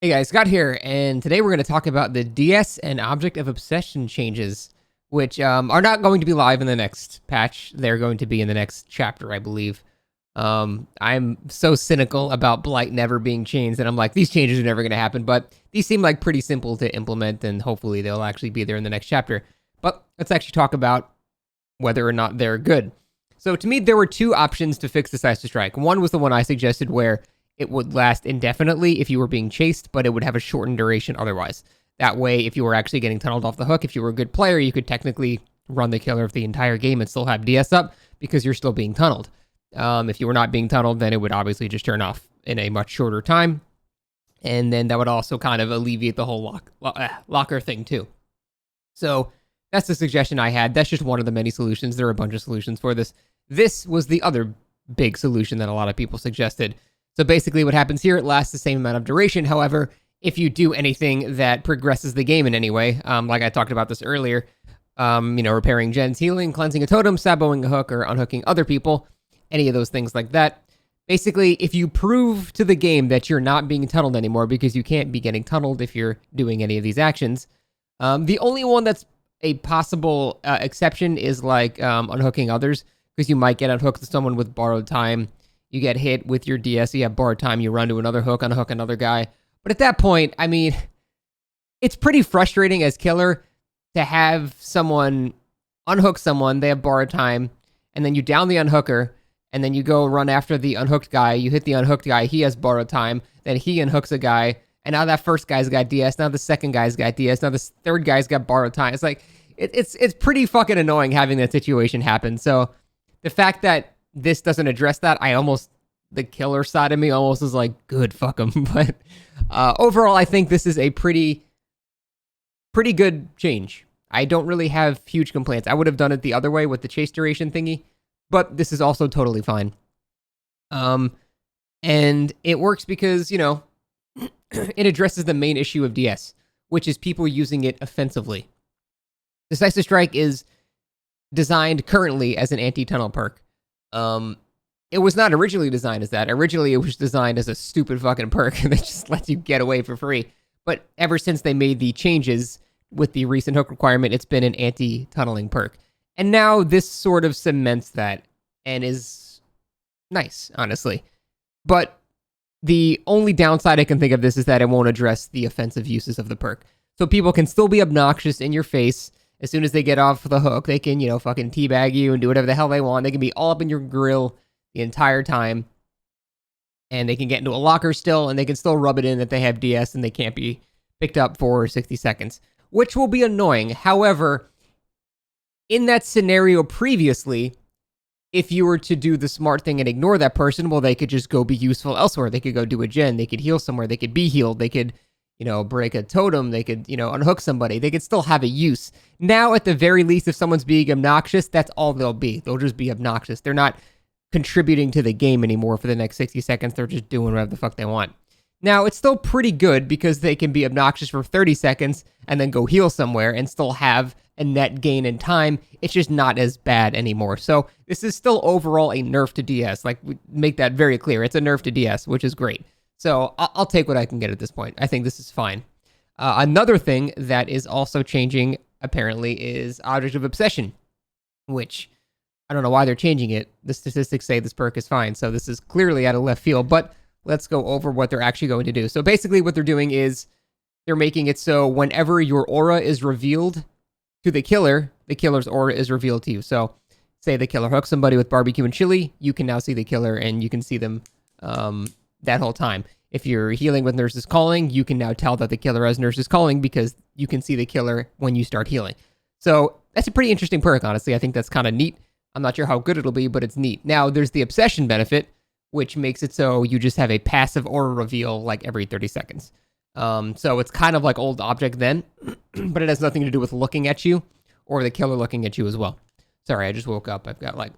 Hey guys, Scott here, and today we're going to talk about the DS and Object of Obsession changes, which are not going to be live in the next patch. They're going to be in the next chapter, I believe. I'm so cynical about Blight never being changed, and I'm like, these changes are never going to happen, but these seem like pretty simple to implement, and hopefully they'll actually be there in the next chapter. But let's actually talk about whether or not they're good. So to me, there were two options to fix Decisive Strike. One was the one I suggested where it would last indefinitely if you were being chased, but it would have a shortened duration otherwise. That way, if you were actually getting tunneled off the hook, if you were a good player, you could technically run the killer of the entire game and still have DS up because you're still being tunneled. If you were not being tunneled, then it would obviously just turn off in a much shorter time. And then that would also kind of alleviate the whole locker thing too. So that's the suggestion I had. That's just one of the many solutions. There are a bunch of solutions for this. This was the other big solution that a lot of people suggested. So basically what happens here, it lasts the same amount of duration. However, if you do anything that progresses the game in any way, like I talked about this earlier, repairing gens, healing, cleansing a totem, saboing a hook, or unhooking other people, any of those things like that. Basically, if you prove to the game that you're not being tunneled anymore because you can't be getting tunneled if you're doing any of these actions, the only one that's a possible exception is like unhooking others, because you might get unhooked to someone with borrowed time. You get hit with your DS, you have borrowed time, you run to another hook, unhook another guy. But at that point, I mean, it's pretty frustrating as killer to have someone unhook someone, they have borrowed time, and then you down the unhooker, and then you go run after the unhooked guy, you hit the unhooked guy, he has borrowed time, then he unhooks a guy, and now that first guy's got DS, now the second guy's got DS, now the third guy's got borrowed time. It's like, it's pretty fucking annoying having that situation happen. So the fact that this doesn't address that, the killer side of me almost is like, good, fuck them. But overall, I think this is a pretty good change. I don't really have huge complaints. I would have done it the other way with the chase duration thingy, but this is also totally fine. And it works because, it addresses the main issue of DS, which is people using it offensively. Decisive Strike is designed currently as an anti-tunnel perk. It was not originally designed as that. Originally, it was designed as a stupid fucking perk that just lets you get away for free. But ever since they made the changes with the recent hook requirement, it's been an anti-tunneling perk. And now this sort of cements that and is nice, honestly. But the only downside I can think of this is that it won't address the offensive uses of the perk. So people can still be obnoxious in your face. As soon as they get off the hook, they can, fucking teabag you and do whatever the hell they want. They can be all up in your grill the entire time. And they can get into a locker still, and they can still rub it in that they have DS and they can't be picked up for 60 seconds, which will be annoying. However, in that scenario previously, if you were to do the smart thing and ignore that person, well, they could just go be useful elsewhere. They could go do a gen. They could heal somewhere. They could be healed. They could break a totem, they could, unhook somebody. They could still have a use. Now, at the very least, if someone's being obnoxious, that's all they'll be. They'll just be obnoxious. They're not contributing to the game anymore for the next 60 seconds. They're just doing whatever the fuck they want. Now, it's still pretty good because they can be obnoxious for 30 seconds and then go heal somewhere and still have a net gain in time. It's just not as bad anymore. So this is still overall a nerf to DS. Like, we make that very clear. It's a nerf to DS, which is great. So I'll take what I can get at this point. I think this is fine. Another thing that is also changing, apparently, is Object of Obsession, which I don't know why they're changing it. The statistics say this perk is fine, so this is clearly out of left field, but let's go over what they're actually going to do. So basically what they're doing is they're making it so whenever your aura is revealed to the killer's aura is revealed to you. So say the killer hooks somebody with barbecue and chili, you can now see the killer and you can see them that whole time. If you're healing with Nurse's Calling, you can now tell that the killer has Nurse's Calling because you can see the killer when you start healing. So that's a pretty interesting perk, honestly. I think that's kind of neat. I'm not sure how good it'll be, but it's neat. Now, there's the Obsession benefit, which makes it so you just have a passive aura reveal like every 30 seconds. So it's kind of like old Object then, but it has nothing to do with looking at you or the killer looking at you as well. Sorry, I just woke up. I've got like...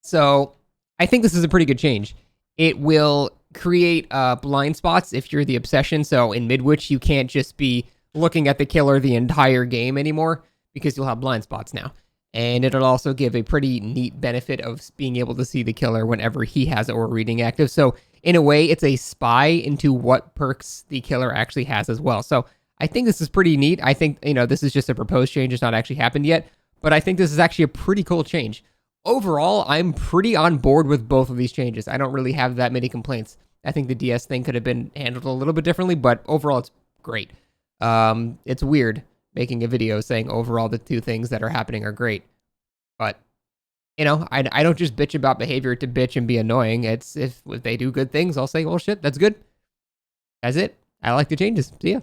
So I think this is a pretty good change. It will create blind spots if you're the Obsession. So in Midwich, you can't just be looking at the killer the entire game anymore because you'll have blind spots now. And it'll also give a pretty neat benefit of being able to see the killer whenever he has aura reading active. So in a way, it's a spy into what perks the killer actually has as well. So I think this is pretty neat. I think, this is just a proposed change. It's not actually happened yet, but I think this is actually a pretty cool change. Overall, I'm pretty on board with both of these changes. I don't really have that many complaints. I think the DS thing could have been handled a little bit differently, but overall, it's great. It's weird making a video saying overall the two things that are happening are great. But, I don't just bitch about behavior to bitch and be annoying. It's if they do good things, I'll say, well, shit, that's good. That's it. I like the changes. See ya.